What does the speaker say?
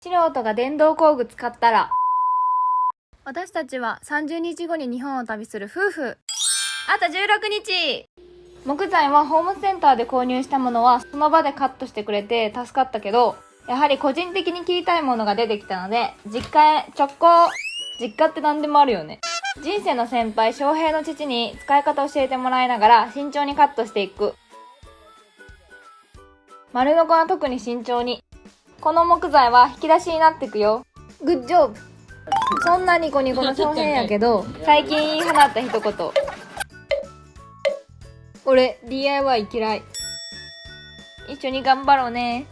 素人が電動工具使ったら。私たちは30日後に日本を旅する夫婦。あと16日。木材はホームセンターで購入したものはその場でカットしてくれて助かったけど、やはり個人的に切りたいものが出てきたので、実家へ直行。実家って何でもあるよね。人生の先輩翔平の父に使い方教えてもらいながら慎重にカットしていく。丸ノコは特に慎重に。この木材は引き出しになってくよ。グッジョブ。そんなニコニコの翔平やけど、最近言い放った一言。俺 DIY 嫌い。一緒に頑張ろうね。